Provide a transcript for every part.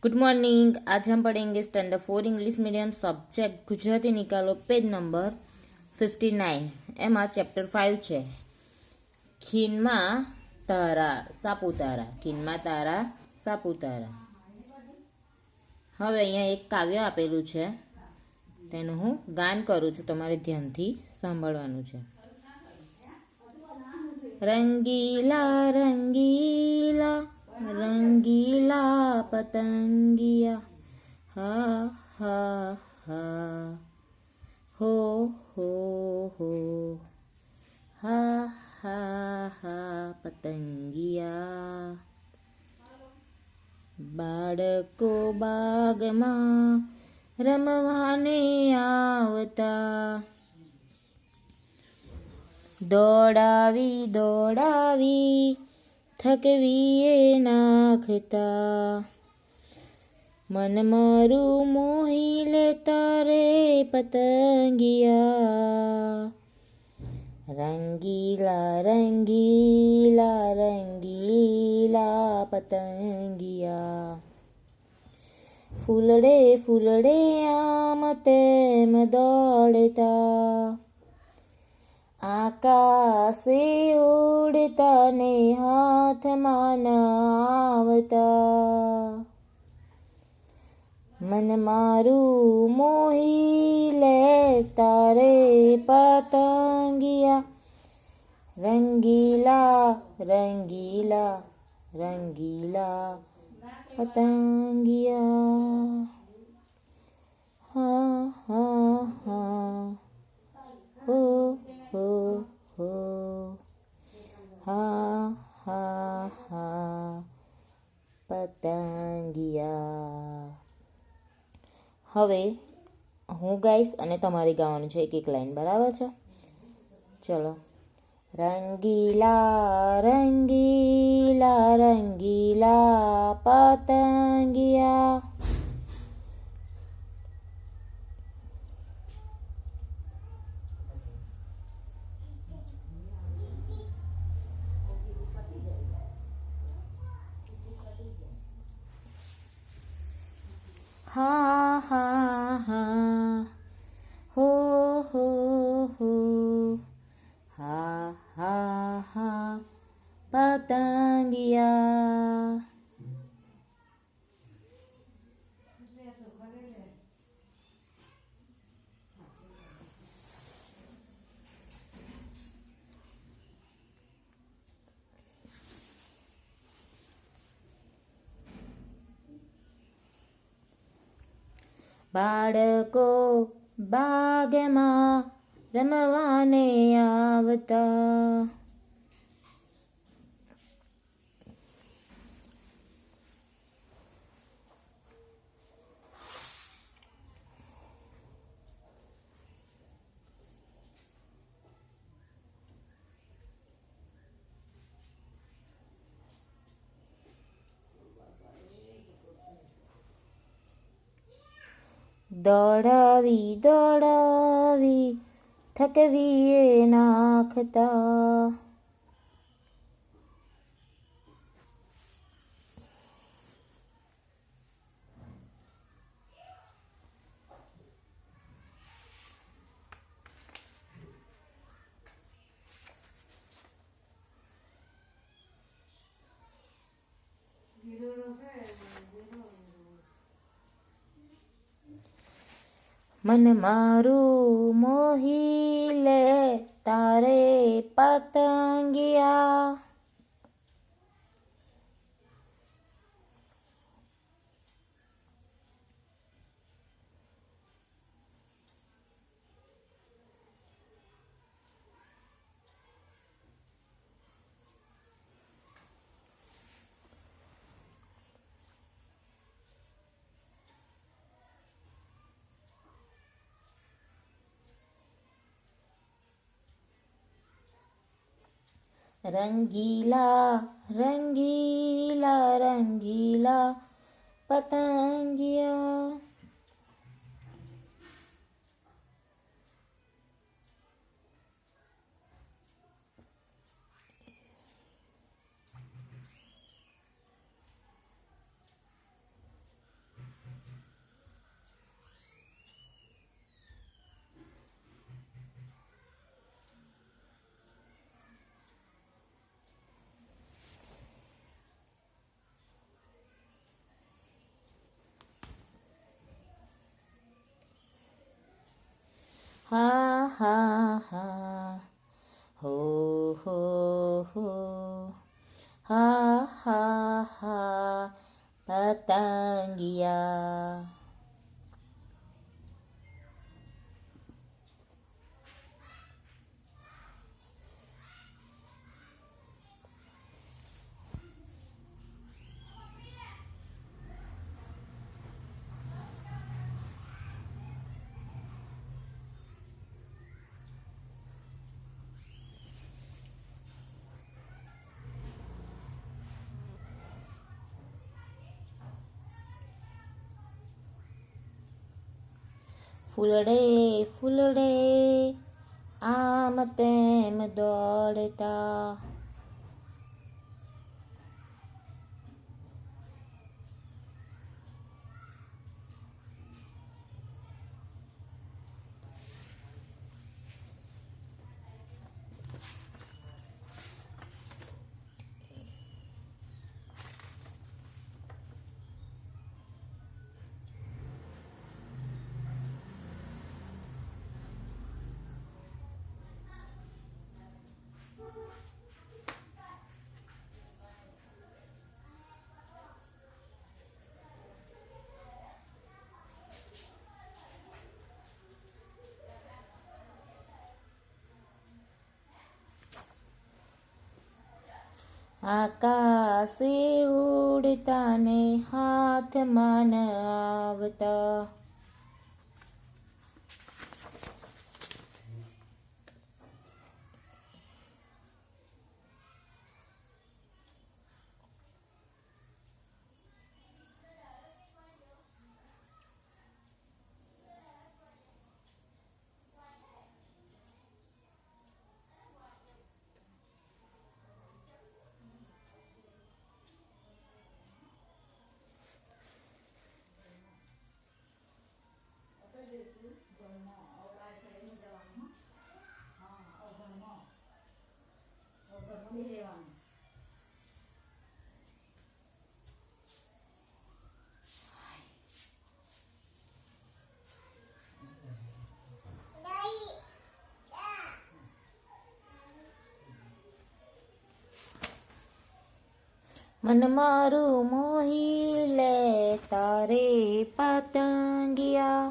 Good morning. आज हम पढ़ेंगे standard 4 English medium subject Gujarati निकालो पेज नंबर 59 एमा चैप्टर 5 है खीनमा तारा सापुतारा। खीनमा तारा सापुतारा। હવે અહીંયા એક કાવ્ય આપેલું છે, તેનું હું ગાન કરું છું, તમારે ધ્યાનથી સાંભળવાનું છે। રંગીલા રંગીલા रंगीला पतंगिया हा हा हा हो हो हा हा हा पतंगिया। बाळको बागमा रमवाने आवता दौड़ावी दौड़ावी थकवीए नाखता मन मारू मोही लेता रे पतंगिया। रंगीला रंगीला रंगीला पतंगिया फूलड़े फूलड़े आम तेम दौड़ता आकाशे उड़ता ने हाथ माना आवता मन मारू मोही ले तारे पतंगिया। रंगीला रंगीला रंगीला पतंगिया हाँ हाँ हाँ हो हो हो हा हा हा पतंगिया। હવે હું ગાઈશ અને તમારે ગાવાનું છે, એક એક લાઈન, બરાબર છે? ચલો। રંગીલા રંગીલા રંગીલા પતંગિયા हा हा हा हो हो हो हा हा हा पतंगिया। बाळको बागमा रमवाने आवता दौड़ावी दौड़ावी थकवीए नाखता मन मारू मोही ले तारे पतंगिया। रंगीला रंगीला रंगीला पतंगिया હા હા હા, હો હો હો, હા હા હા, પતંગિયા. ફૂલડે ફૂલડે આમ તેમ દોડતા. આકાશે ઉડતા ને હાથમાં ન આવતા. મન મારું મોહી લે તારે પતંગિયા.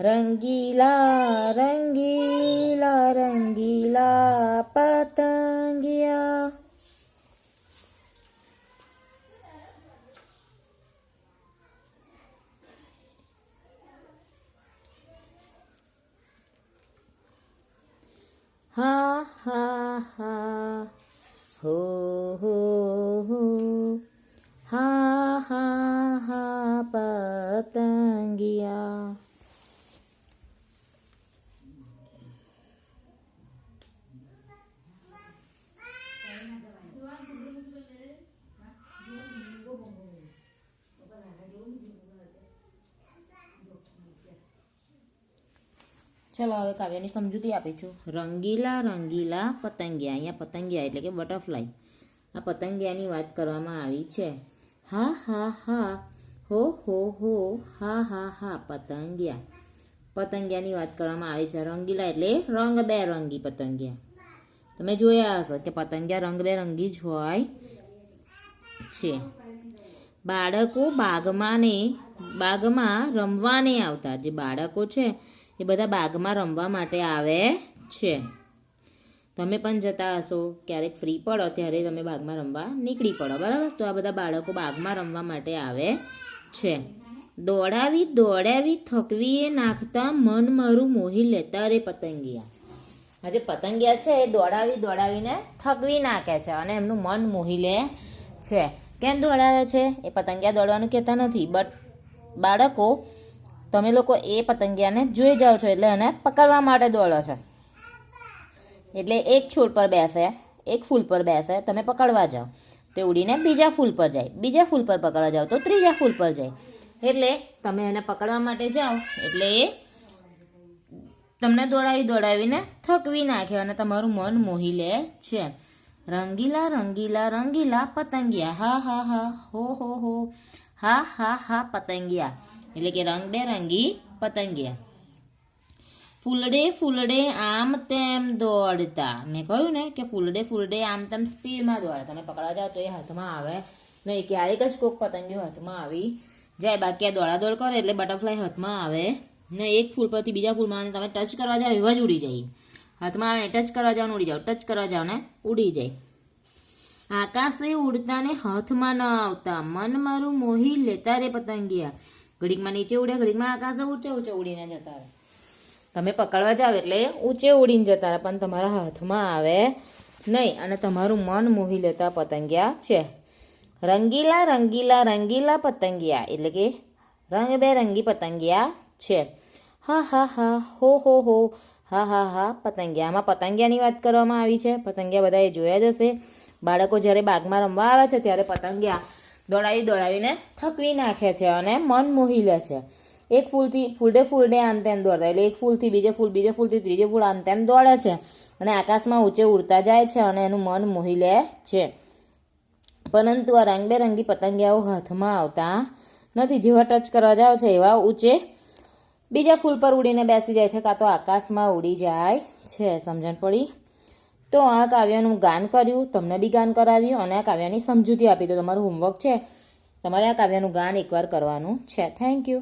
રંગીલા રંગીલા રંગીલા પતંગિયા. હા હા હા, હો હો હો, હા હા હા, પતંગિયા. ચલો હવે કાવ્યની સમજૂતી આપી છું. રંગીલા રંગીલા પતંગિયા, અહીંયા પતંગિયા એટલે કે બટરફ્લાય, આ પતંગિયાની વાત કરવામાં આવી છે. હા હા હા, હો હો હો, હા હા હા, પતંગિયા. પતંગિયાની વાત કરવામાં આવી છે. રંગીલા એટલે રંગબેરંગી પતંગિયા. તમે જોયા હશો કે પતંગિયા રંગબેરંગી જ હોય છે. બાળકો બાગમાં રમવા નહીં આવતા. જે બાળકો છે એ બધા બાગમાં રમવા માટે આવે છે. તમે પણ જતા હશો, ક્યારેક ફ્રી પડો ત્યારે તમે બાગમાં રમવા નીકળી પડો, બરાબર? તો આ બધા બાળકો બાગમાં રમવા માટે આવે છે. દોડાવી દોડાવી થકવીએ નાખતા મન મારું મોહી લેતા રે પતંગિયા. આ જે પતંગિયા છે એ દોડાવી દોડાવીને થકવી નાખે છે અને એમનું મન મોહી લે છે. કેમ દોડાવે છે? એ પતંગિયા દોડવાનું કહેતા નથી, બટ બાળકો તમે લોકો એ પતંગિયાને જોઈ જાઓ છો એટલે એને પકડવા માટે દોડો છો. એટલે એક છોડ પર બેસે, એક ફૂલ પર બેસે, તમે પકડવા જાઓ તે ઉડીને બીજા ફૂલ પર જાય, બીજા ફૂલ પર પકડવા જાઓ તો ત્રીજા ફૂલ પર જાય. એટલે તમે એને પકડવા માટે જાઓ એટલે એ તમને દોડાવીને થકવી નાખે અને તમારું મન મોહી લે છે. રંગીલા રંગીલા રંગીલા પતંગિયા, હા હા હા, હો, હા હા હા પતંગિયા, એટલે કે રંગબેરંગી પતંગિયા. ફૂલડે ફૂલડે આમ તેમ દોડતા, મેં કહ્યું ને કે ફૂલડે ફૂલડે આમ તેમ સ્પીડમાં દોડતા. તમે પકડવા જાઓ તો એ હાથમાં આવે નહીં, ક્યારેક જ કોઈક પતંગિયો હાથમાં આવી જાય, બાકી આ દોડાદોડ કરે એટલે બટરફ્લાય હાથમાં આવે ને. એક ફૂલ પરથી બીજા ફૂલમાં તમે ટચ કરવા જાઓ એવા જ ઉડી જાય. હાથમાં આવે ટચ કરવા જાઓ ને ઉડી જાઓ, ટચ કરવા જાઓ ને ઉડી જાય. આકાશે ઉડતા ને હાથમાં ન આવતા, મન મારું મોહી લેતા રે પતંગિયા. ઘડીકમાં નીચે ઉડે, ઘડીકમાં આકાશે ઊંચે ઊંચે ઉડીને જતા રહે. તમે પકડવા જાવ એટલે ઊંચે ઉડીને જતા રહે, પણ તમારા હાથમાં આવે નહીં અને તમારું મન મોહી લેતા પતંગિયા છે. રંગીલા રંગીલા રંગીલા પતંગિયા, એટલે કે રંગબેરંગી પતંગિયા છે. હા હા હા, હો, હા હા હા પતંગિયા. આમાં પતંગિયાની વાત કરવામાં આવી છે. પતંગિયા બધાએ જોયા જ હશે. બાળકો જ્યારે બાગમાં રમવા આવે છે ત્યારે પતંગિયા દોડાવીને થકવી નાખે છે અને મન મોહી લે છે. એક ફૂલથી ફૂલડે આમ તેમ દોડતા, એટલે એક ફૂલથી બીજે ફૂલથી ત્રીજે ફૂલ આમ તેમ દોડે છે અને આકાશમાં ઊંચે ઉડતા જાય છે અને એનું મન મોહી લે છે. પરંતુ આ રંગબેરંગી પતંગિયાઓ હાથમાં આવતા નથી. જેવા ટચ કરવા જાવ છે એવા ઊંચે બીજા ફૂલ પર ઉડીને બેસી જાય છે, કાં તો આકાશમાં ઉડી જાય છે. સમજણ પડી? તો આ કાવ્યનું ગાન કર્યું, તમને બી ગાન કરાવ્યું અને આ કાવ્યની સમજૂતી આપી. તો તમારું હોમવર્ક છે, તમારે આ કાવ્યનું ગાન એકવાર કરવાનું છે. Thank you.